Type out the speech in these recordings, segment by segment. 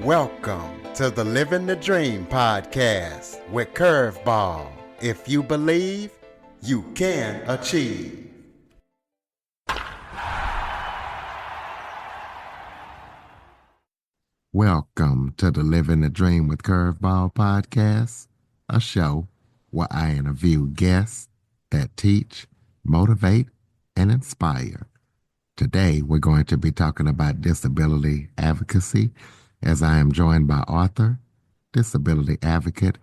Welcome to the Living the Dream podcast with Curveball. If you believe, you can achieve. Welcome to the Living the Dream with Curveball podcast, a show where I interview guests that teach, motivate, and inspire. Today, we're going to be talking about disability advocacy, as I am joined by author, disability advocate,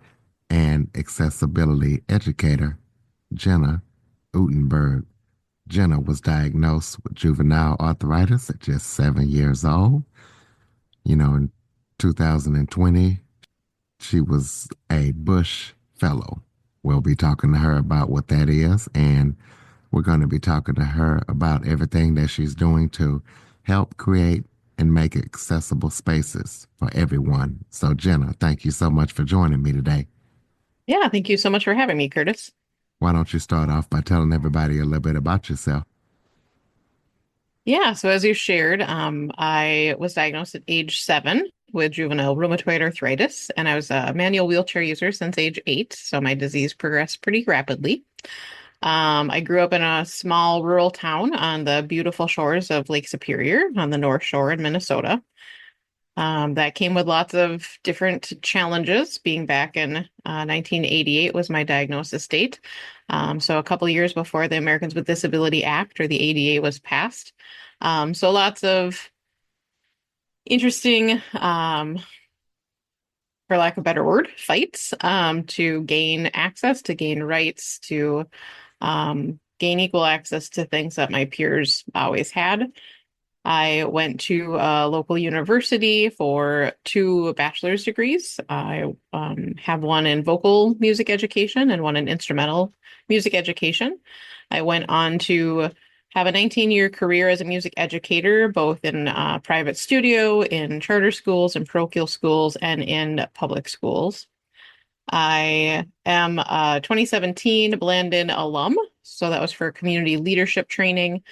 and accessibility educator, Jenna Udenberg. Jenna was diagnosed with juvenile arthritis at just 7 years old. In 2020, she was a Bush Fellow. We'll be talking to her about what that is, and we're going to be talking to her about everything that she's doing to help create and make accessible spaces for everyone. So, Jenna, thank you so much for joining me today. Yeah, thank you so much for having me, Curtis. Why don't you start off by telling everybody a little bit about yourself? Yeah, so as you shared, I was diagnosed at age 7 with juvenile rheumatoid arthritis, and I was a manual wheelchair user since age 8, so my disease progressed pretty rapidly. I grew up in a small rural town on the beautiful shores of Lake Superior on the North Shore in Minnesota. That came with lots of different challenges. Being back in 1988 was my diagnosis date. So a couple of years before the Americans with Disability Act or the ADA was passed. So lots of interesting, for lack of a better word, fights to gain access, to gain rights, to gain equal access to things that my peers always had. I went to a local university for 2 bachelor's degrees. I have one in vocal music education and one in instrumental music education. I went on to have a 19-year career as a music educator, both in private studio, in charter schools, and parochial schools, and in public schools. I am a 2017 Blandin alum, so that was for community leadership training.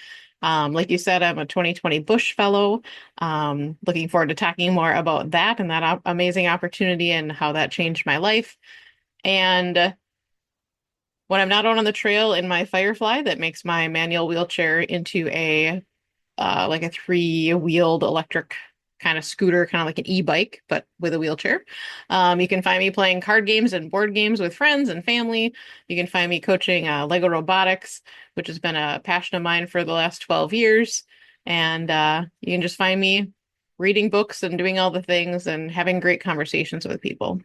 Like you said, I'm a 2020 Bush Fellow. Looking forward to talking more about that and that amazing opportunity and how that changed my life. And when I'm not out on the trail in my Firefly, that makes my manual wheelchair into a like a 3-wheeled electric kind of scooter, kind of like an e-bike, but with a wheelchair. You can find me playing card games and board games with friends and family. You can find me coaching Lego robotics, which has been a passion of mine for the last 12 years. And you can just find me reading books and doing all the things and having great conversations with people.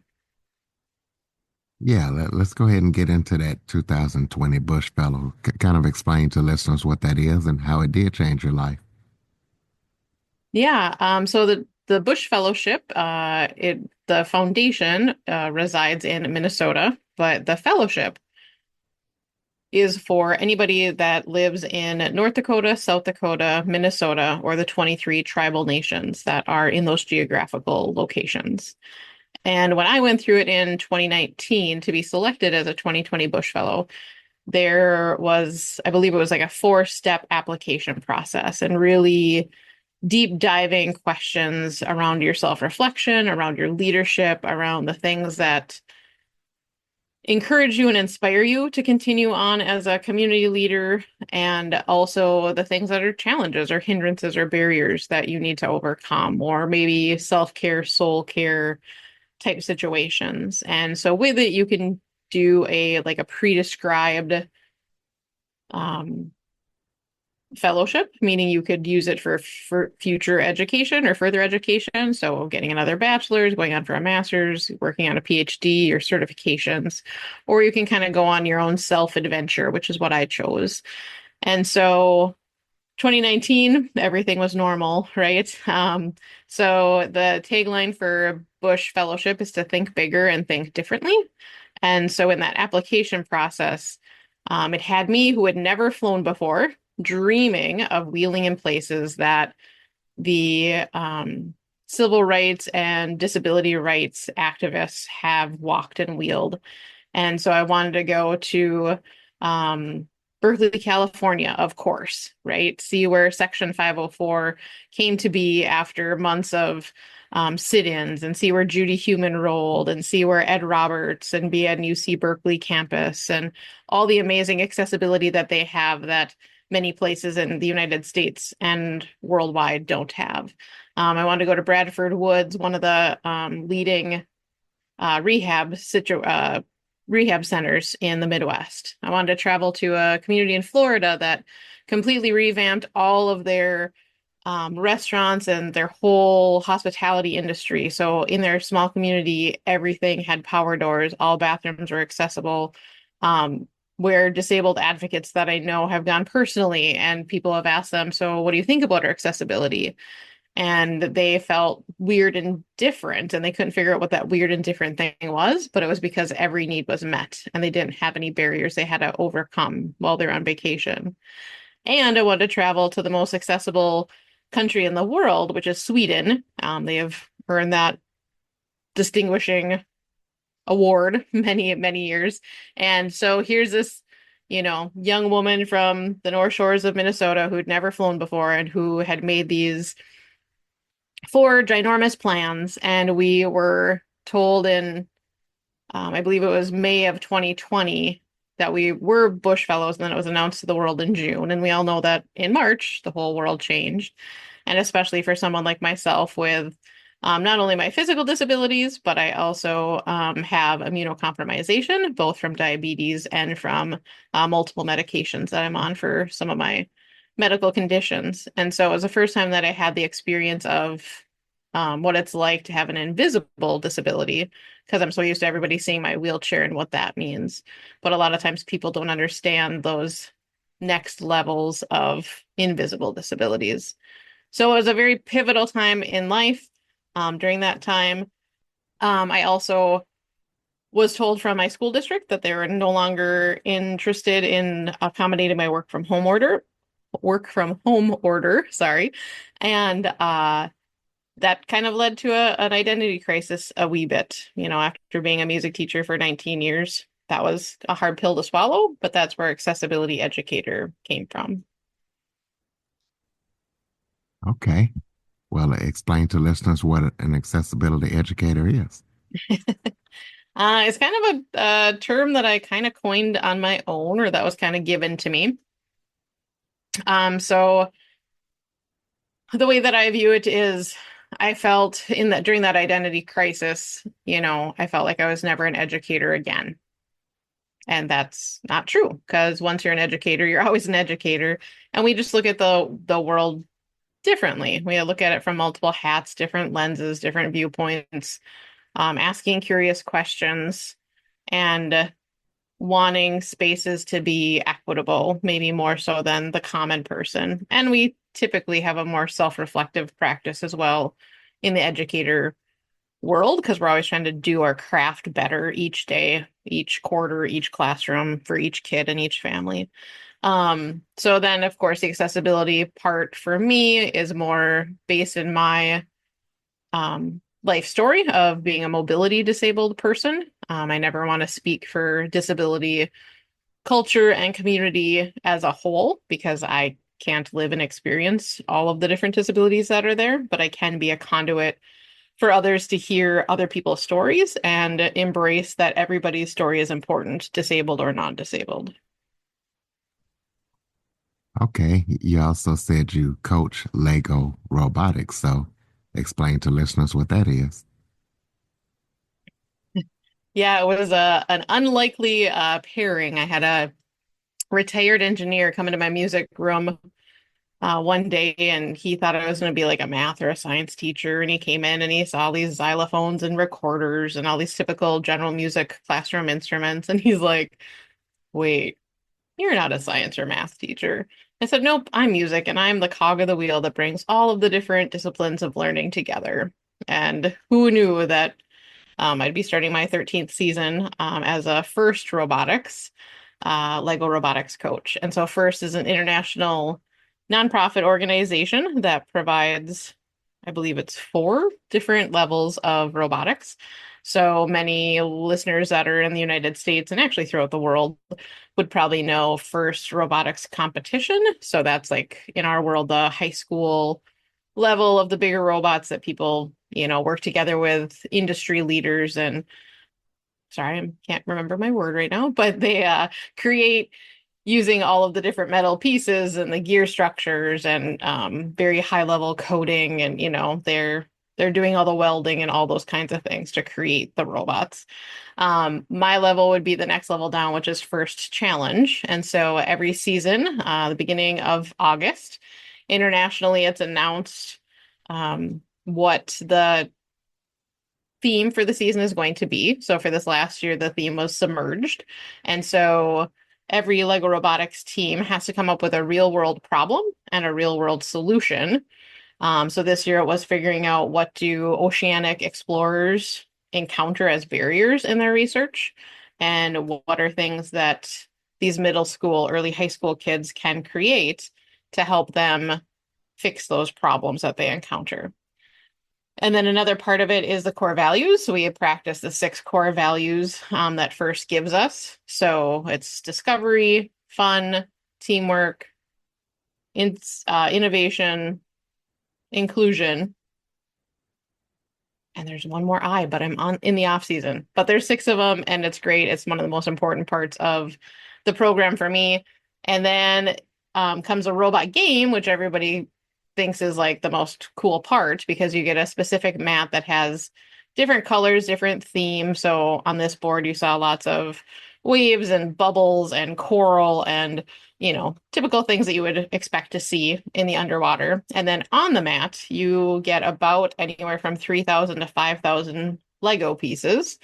Yeah, let's go ahead and get into that 2020 Bush Fellow. Kind of explain to listeners what that is and how it did change your life. Yeah, so the Bush Fellowship, the foundation resides in Minnesota, but the fellowship is for anybody that lives in North Dakota, South Dakota, Minnesota, or the 23 tribal nations that are in those geographical locations. And when I went through it in 2019 to be selected as a 2020 Bush Fellow, there was, I believe it was like a 4-step application process and really deep diving questions around your self-reflection, around your leadership, around the things that encourage you and inspire you to continue on as a community leader, and also the things that are challenges or hindrances or barriers that you need to overcome, or maybe self-care, soul care type situations. And so with it, you can do a pre-described um, fellowship, meaning you could use it for future education or further education. So getting another bachelor's, going on for a master's, working on a PhD or certifications, or you can kind of go on your own self-adventure, which is what I chose. And so 2019, everything was normal, right? So the tagline for Bush Fellowship is to think bigger and think differently. And so in that application process, it had me, who had never flown before, dreaming of wheeling in places that the civil rights and disability rights activists have walked and wheeled. And so I wanted to go to Berkeley, California, of course, right? See where Section 504 came to be after months of sit-ins and see where Judy Heumann rolled and see where Ed Roberts and be at UC Berkeley campus and all the amazing accessibility that they have that many places in the United States and worldwide don't have. I wanted to go to Bradford Woods, one of the leading rehab centers in the Midwest. I wanted to travel to a community in Florida that completely revamped all of their restaurants and their whole hospitality industry. So in their small community, everything had power doors, all bathrooms were accessible. Where disabled advocates that I know have gone personally, and people have asked them, so what do you think about our accessibility? And they felt weird and different, and they couldn't figure out what that weird and different thing was, but it was because every need was met and they didn't have any barriers they had to overcome while they're on vacation. And I wanted to travel to the most accessible country in the world, which is Sweden. They have earned that distinguishing award many, many years. And so here's this, young woman from the North Shores of Minnesota who'd never flown before and who had made these four ginormous plans. And we were told in, I believe it was May of 2020, that we were Bush Fellows, and then it was announced to the world in June. And we all know that in March, the whole world changed. And especially for someone like myself with not only my physical disabilities, but I also have immunocompromisation, both from diabetes and from multiple medications that I'm on for some of my medical conditions. And so it was the first time that I had the experience of what it's like to have an invisible disability, because I'm so used to everybody seeing my wheelchair and what that means. But a lot of times people don't understand those next levels of invisible disabilities. So it was a very pivotal time in life. During that time, I also was told from my school district that they were no longer interested in accommodating my work from home order, sorry. And that kind of led to an identity crisis a wee bit. After being a music teacher for 19 years, that was a hard pill to swallow, but that's where accessibility educator came from. Okay. Well, explain to listeners what an accessibility educator is. It's kind of a term that I kind of coined on my own, or that was kind of given to me. So the way that I view it is I felt in that during that identity crisis, I felt like I was never an educator again. And that's not true, because once you're an educator, you're always an educator. And we just look at the world differently. We look at it from multiple hats, different lenses, different viewpoints, asking curious questions and wanting spaces to be equitable, maybe more so than the common person. And we typically have a more self-reflective practice as well in the educator world, because we're always trying to do our craft better each day, each quarter, each classroom for each kid and each family. So then, of course, the accessibility part for me is more based in my life story of being a mobility disabled person. I never want to speak for disability culture and community as a whole, because I can't live and experience all of the different disabilities that are there, but I can be a conduit for others to hear other people's stories and embrace that everybody's story is important, disabled or non-disabled. Okay. You also said you coach Lego robotics. So explain to listeners what that is. Yeah, it was an unlikely pairing. I had a retired engineer come into my music room one day, and he thought I was going to be like a math or a science teacher. And he came in and he saw these xylophones and recorders and all these typical general music classroom instruments. And he's like, wait, you're not a science or math teacher. I said, nope, I'm music, and I'm the cog of the wheel that brings all of the different disciplines of learning together. And who knew that I'd be starting my 13th season as a FIRST robotics, Lego robotics coach. And so FIRST is an international nonprofit organization that provides, I believe it's four different levels of robotics. So many listeners that are in the United States and actually throughout the world would probably know FIRST robotics competition. So that's like in our world, the high school level of the bigger robots that people work together with industry leaders and sorry, I can't remember my word right now, but they create using all of the different metal pieces and the gear structures and very high level coding and they're doing all the welding and all those kinds of things to create the robots. My level would be the next level down, which is first challenge. And so every season, the beginning of August, internationally, it's announced what the theme for the season is going to be. So for this last year, the theme was submerged. And so every Lego Robotics team has to come up with a real world problem and a real world solution. So this year it was figuring out what do oceanic explorers encounter as barriers in their research, and what are things that these middle school, early high school kids can create to help them fix those problems that they encounter. And then another part of it is the core values. So we have practiced the 6 core values that first gives us. So it's discovery, fun, teamwork, innovation, inclusion, and there's one more I, but I'm on in the off season. But there's 6 of them, and it's great. It's one of the most important parts of the program for me. And then comes a robot game, which everybody thinks is like the most cool part because you get a specific map that has different colors, different themes. So on this board, you saw lots of waves and bubbles and coral and typical things that you would expect to see in the underwater. And then on the mat, you get about anywhere from 3,000 to 5,000 Lego pieces,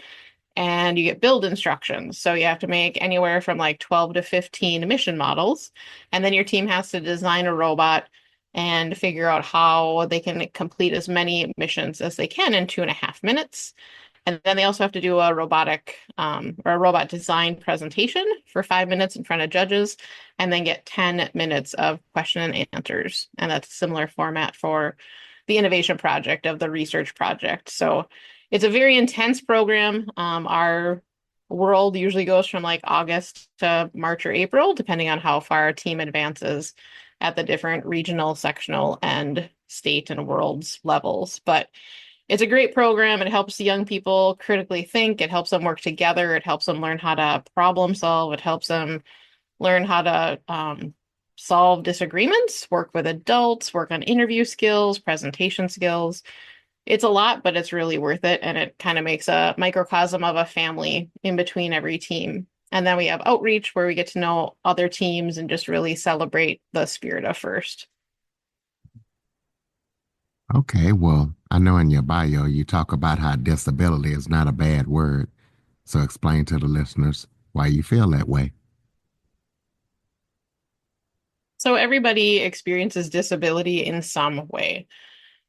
and you get build instructions. So you have to make anywhere from like 12 to 15 mission models. And then your team has to design a robot and figure out how they can complete as many missions as they can in 2.5 minutes. And then they also have to do a robot design presentation for 5 minutes in front of judges, and then get 10 minutes of question and answers. And that's a similar format for the innovation project of the research project. So it's a very intense program. Our world usually goes from like August to March or April, depending on how far our team advances at the different regional, sectional, and state and worlds levels. But it's a great program. It helps the young people critically think. It helps them work together. It helps them learn how to problem solve. It helps them learn how to solve disagreements, work with adults, work on interview skills, presentation skills. It's a lot, but it's really worth it. And it kind of makes a microcosm of a family in between every team. And then we have outreach where we get to know other teams and just really celebrate the spirit of first. Okay, well, I know in your bio you talk about how disability is not a bad word. So explain to the listeners why you feel that way. So everybody experiences disability in some way,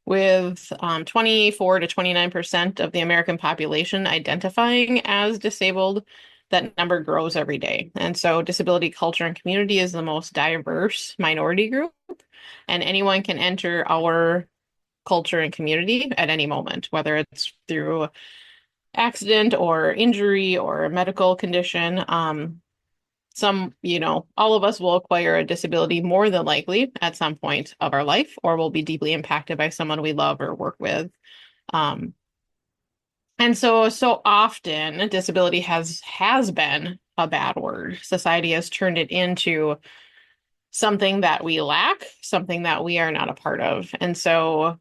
with 24 to 29% of the American population identifying as disabled. That number grows every day. And so disability culture and community is the most diverse minority group, and anyone can enter our culture and community at any moment, whether it's through accident or injury or medical condition. All of us will acquire a disability more than likely at some point of our life, or will be deeply impacted by someone we love or work with. Um, and so often disability has been a bad word. Society has turned it into something that we lack, something that we are not a part of. And so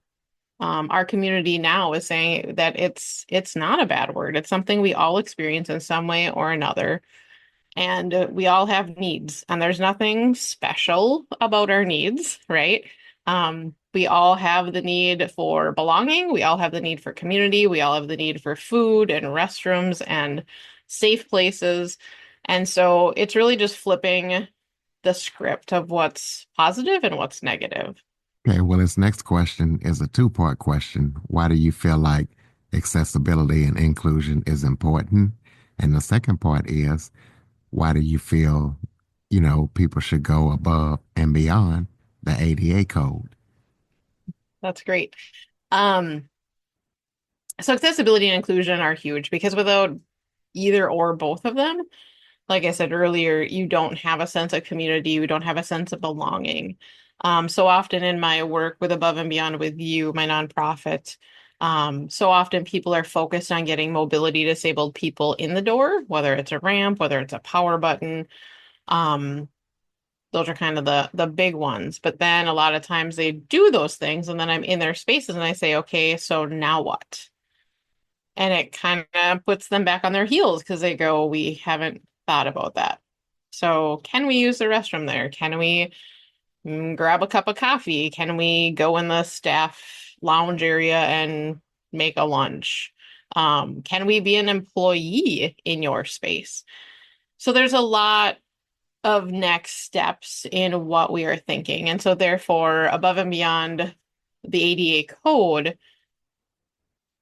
our community now is saying that it's not a bad word. It's something we all experience in some way or another. And we all have needs, and there's nothing special about our needs, right? We all have the need for belonging. We all have the need for community. We all have the need for food and restrooms and safe places. And so it's really just flipping the script of what's positive and what's negative. Okay, well, this next question is a two-part question. Why do you feel like accessibility and inclusion is important? And the second part is, why do you feel, people should go above and beyond the ADA code? That's great. Um, so accessibility and inclusion are huge because without either or both of them, like I said earlier, you don't have a sense of community, you don't have a sense of belonging. So often in my work with Above and Beyond with You, my nonprofit, So often people are focused on getting mobility disabled people in the door, whether it's a ramp, whether it's a power button. Um, those are kind of the big ones. But then a lot of times they do those things, and then I'm in their spaces and I say, okay, so now what? And it kind of puts them back on their heels because they go, we haven't thought about that. So can we use the restroom there? Can we grab a cup of coffee? Can we go in the staff lounge area and make a lunch? Can we be an employee in your space? So there's a lot of next steps in what we are thinking. And so therefore, above and beyond the ADA code,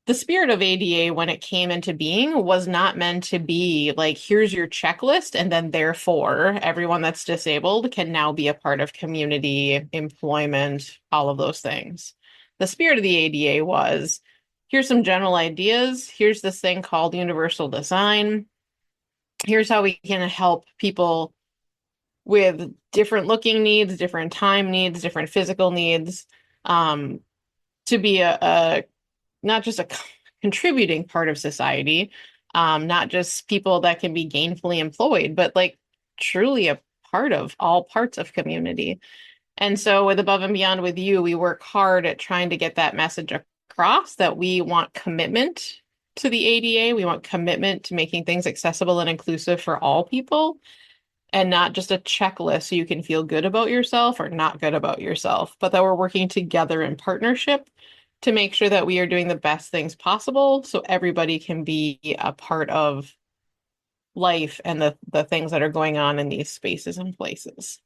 the spirit of ADA when it came into being was not meant to be like, here's your checklist, and then therefore everyone that's disabled can now be a part of community, employment, all of those things. The spirit of the ADA was, here's some general ideas, here's this thing called universal design, here's how we can help people with different looking needs, different time needs, different physical needs, to be a not just a contributing part of society, not just people that can be gainfully employed, but like truly a part of all parts of community. And so with Above and Beyond with You, we work hard at trying to get that message across that we want commitment to the ADA. We want commitment to making things accessible and inclusive for all people, and not just a checklist so you can feel good about yourself or not good about yourself, but that we're working together in partnership to make sure that we are doing the best things possible so everybody can be a part of life and the things that are going on in these spaces and places.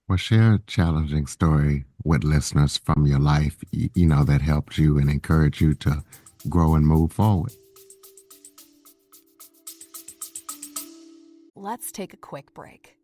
Well, share a challenging story with listeners from your life, that helped you and encouraged you to grow and move forward. Let's take a quick break.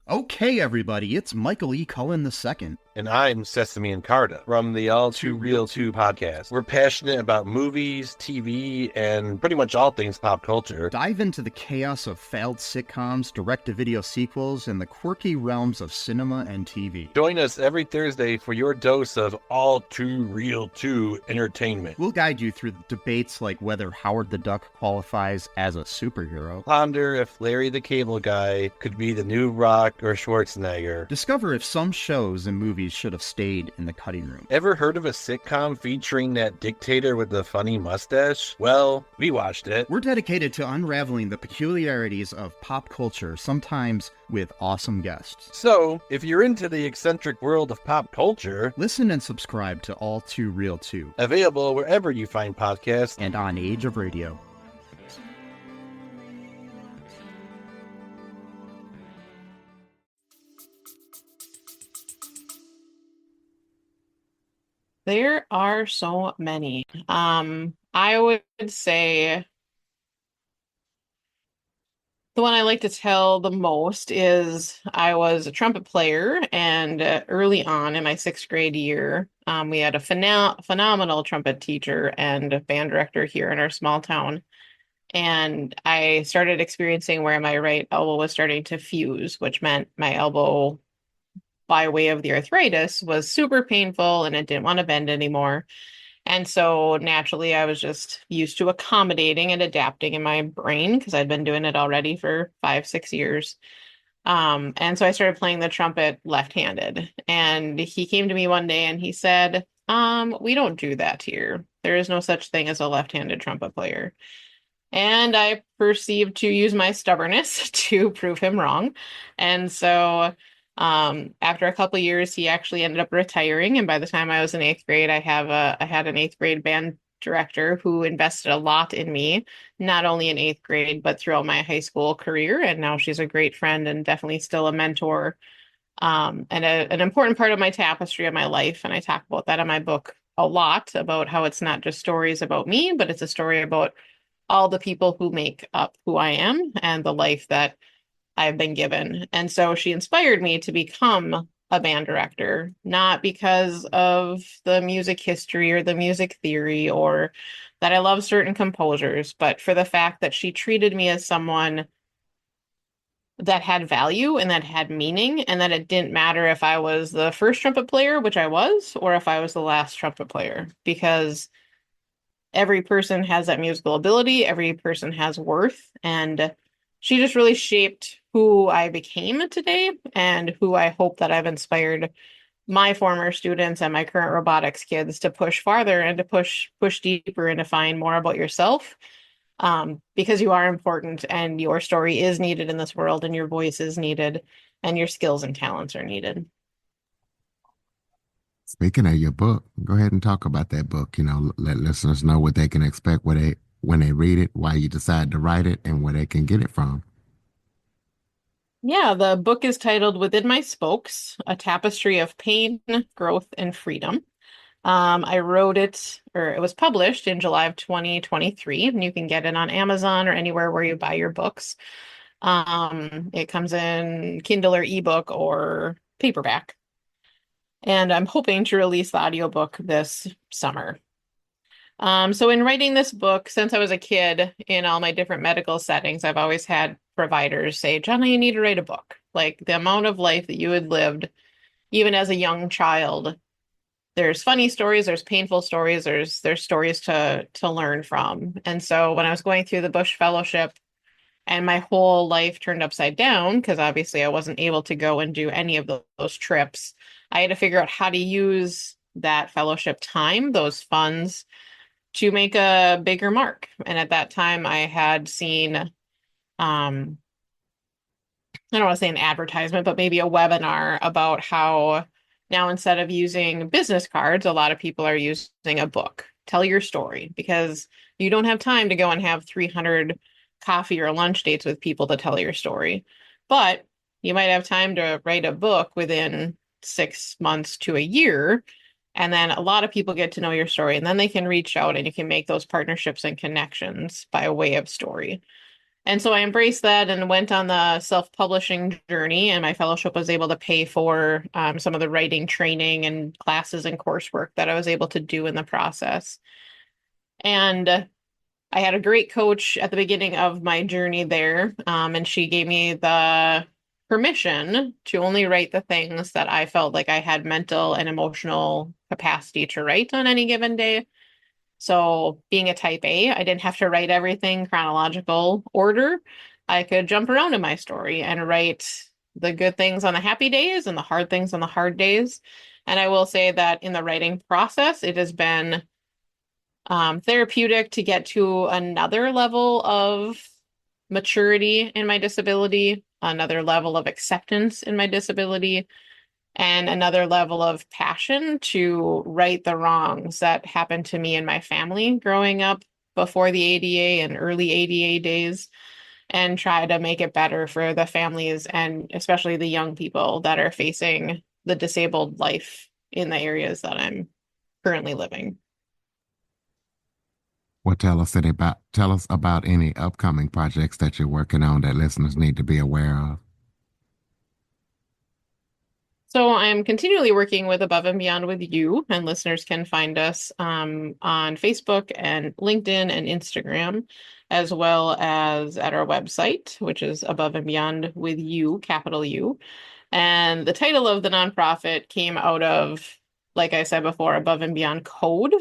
Okay, everybody, it's Michael E. Cullen II. And I'm Sesame and Carta from the All Too Real 2 podcast. We're passionate about movies, TV, and pretty much all things pop culture. Dive into the chaos of failed sitcoms, direct-to-video sequels, and the quirky realms of cinema and TV. Join us every Thursday for your dose of All Too Real 2 entertainment. We'll guide you through debates like whether Howard the Duck qualifies as a superhero. Ponder if Larry the Cable Guy could be the new Rock or Schwarzenegger. Discover if some shows and movies should have stayed in the cutting room. Ever heard of a sitcom featuring that dictator with the funny mustache? Well, we watched it. We're dedicated to unraveling the peculiarities of pop culture, sometimes with awesome guests. So, if you're into the eccentric world of pop culture, listen and subscribe to All Too Real 2. Available wherever you find podcasts and on Age of Radio. There are so many. I would say the one I like to tell the most is I was a trumpet player, and early on in my 6th grade year, we had a phenomenal trumpet teacher and band director here in our small town. And I started experiencing where my right elbow was starting to fuse, which meant my elbow, by way of the arthritis, was super painful and it didn't want to bend anymore. And so naturally, I was just used to accommodating and adapting in my brain because I'd been doing it already for 5-6 years. And so I started playing the trumpet left-handed. And he came to me one day and he said, we don't do that here. There is no such thing as a left-handed trumpet player. And I perceived to use my stubbornness to prove him wrong. And so after a couple of years, he actually ended up retiring. And by the time I was in 8th grade, I had an 8th grade band director who invested a lot in me, not only in 8th grade, but throughout my high school career. And now she's a great friend and definitely still a mentor, and an important part of my tapestry of my life. And I talk about that in my book a lot, about how it's not just stories about me, but it's a story about all the people who make up who I am and the life that I've been given. And so she inspired me to become a band director, not because of the music history or the music theory or that I love certain composers, but for the fact that she treated me as someone that had value and that had meaning, and that it didn't matter if I was the first trumpet player, which I was, or if I was the last trumpet player, because every person has that musical ability, every person has worth, and she just really shaped who I became today and who I hope that I've inspired my former students and my current robotics kids to push farther and to push deeper and to find more about yourself, because you are important and your story is needed in this world and your voice is needed and your skills and talents are needed. Speaking of your book, go ahead and talk about that book. Let listeners know what they can expect when they read it, why you decide to write it, and where they can get it from. Yeah, the book is titled Within My Spokes, A Tapestry of Pain, Growth, and Freedom. I wrote it, or it was published in July of 2023, and you can get it on Amazon or anywhere where you buy your books. It comes in Kindle or ebook or paperback. And I'm hoping to release the audiobook this summer. So in writing this book, since I was a kid in all my different medical settings, I've always had providers say, Jenna, you need to write a book. Like the amount of life that you had lived, even as a young child, there's funny stories, there's painful stories, there's stories to learn from. And so when I was going through the Bush Fellowship and my whole life turned upside down, because obviously I wasn't able to go and do any of those trips, I had to figure out how to use that fellowship time, those funds, to make a bigger mark. And at that time, I had seen, I don't want to say an advertisement, but maybe a webinar about how now instead of using business cards, a lot of people are using a book. Tell your story, because you don't have time to go and have 300 coffee or lunch dates with people to tell your story. But you might have time to write a book within 6 months to a year. And then a lot of people get to know your story, and then they can reach out and you can make those partnerships and connections by way of story. And so I embraced that and went on the self-publishing journey, and my fellowship was able to pay for some of the writing training and classes and coursework that I was able to do in the process. And I had a great coach at the beginning of my journey there, and she gave me the permission to only write the things that I felt like I had mental and emotional capacity to write on any given day. So being a type A, I didn't have to write everything chronological order. I could jump around in my story and write the good things on the happy days and the hard things on the hard days. And I will say that in the writing process, it has been therapeutic to get to another level of maturity in my disability, another level of acceptance in my disability, and another level of passion to right the wrongs that happened to me and my family growing up before the ADA and early ADA days, and try to make it better for the families and especially the young people that are facing the disabled life in the areas that I'm currently living. Well, tell us about any upcoming projects that you're working on that listeners need to be aware of. So I'm continually working with Above and Beyond with You, and listeners can find us on Facebook and LinkedIn and Instagram, as well as at our website, which is Above and Beyond with You, capital U. And the title of the nonprofit came out of, like I said before, Above and Beyond Code,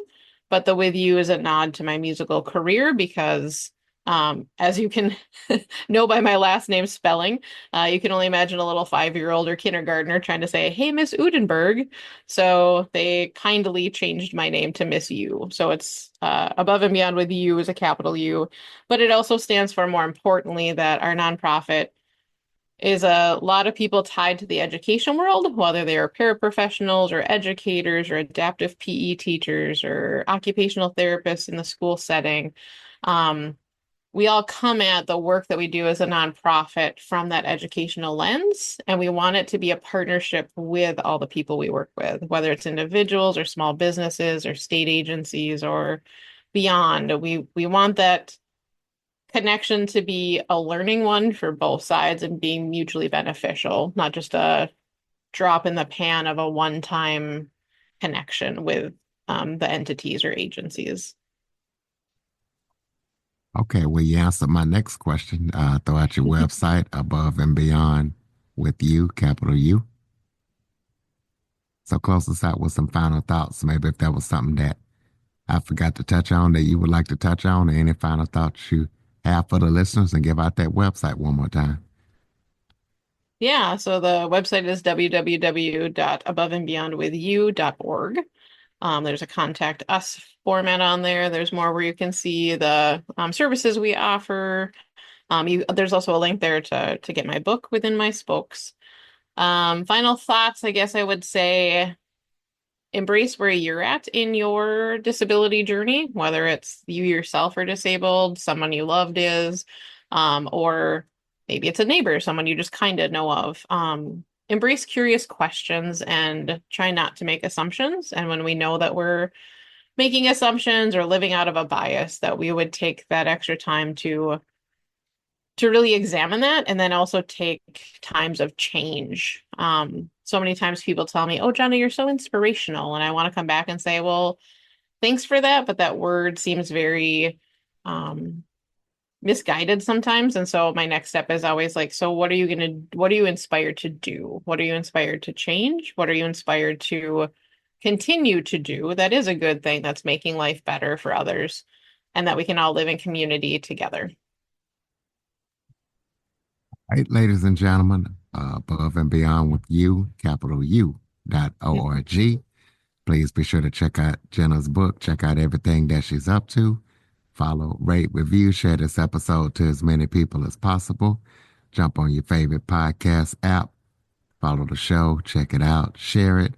but the With You is a nod to my musical career because, as you can know by my last name spelling, you can only imagine a little 5-year-old or kindergartner trying to say, "Hey, Miss Udenberg." So they kindly changed my name to Miss U. So it's Above and Beyond with You is a capital U, but it also stands for, more importantly, that our nonprofit is a lot of people tied to the education world, whether they are paraprofessionals or educators or adaptive PE teachers or occupational therapists in the school setting. Um, we all come at the work that we do as a nonprofit from that educational lens, and we want it to be a partnership with all the people we work with, whether it's individuals or small businesses or state agencies or beyond. We want that connection to be a learning one for both sides and being mutually beneficial, not just a drop in the pan of a one-time connection with the entities or agencies. Okay, well, you answered my next question. Throw out your website, Above and Beyond with you, capital U. So close us out with some final thoughts. Maybe if there was something that I forgot to touch on that you would like to touch on, or any final thoughts you have for the listeners, and give out that website one more time. Yeah, so the website is www.aboveandbeyondwithyou.org. There's a contact us format on there. There's more where you can see the services we offer. There's also a link there to get my book within my spokes. Final thoughts, I guess I would say embrace where you're at in your disability journey, whether it's you yourself are disabled, someone you loved is, or maybe it's a neighbor, someone you just kind of know of. Embrace curious questions and try not to make assumptions. And when we know that we're making assumptions or living out of a bias, that we would take that extra time to really examine that and then also take times of change. So many times people tell me, "Oh, Jenna, you're so inspirational." And I want to come back and say, "Well, thanks for that." But that word seems very misguided sometimes. And so my next step is always like, so what are you inspired to do? What are you inspired to change? What are you inspired to continue to do? That is a good thing that's making life better for others and that we can all live in community together. All right, ladies and gentlemen, Above and Beyond with you, capital U.org. Please be sure to check out Jenna's book, check out everything that she's up to. Follow, rate, review, share this episode to as many people as possible. Jump on your favorite podcast app, follow the show, check it out, share it.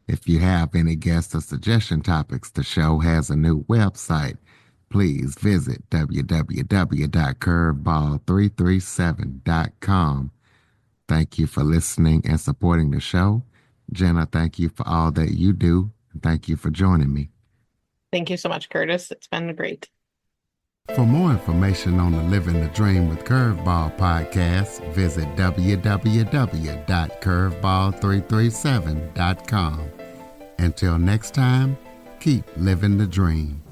If you have any guest or suggestion topics, the show has a new website. Please visit www.curveball337.com. Thank you for listening and supporting the show. Jenna, thank you for all that you do. Thank you for joining me. Thank you so much, Curtis. It's been great. For more information on the Living the Dream with Curveball podcast, visit www.curveball337.com. Until next time, keep living the dream.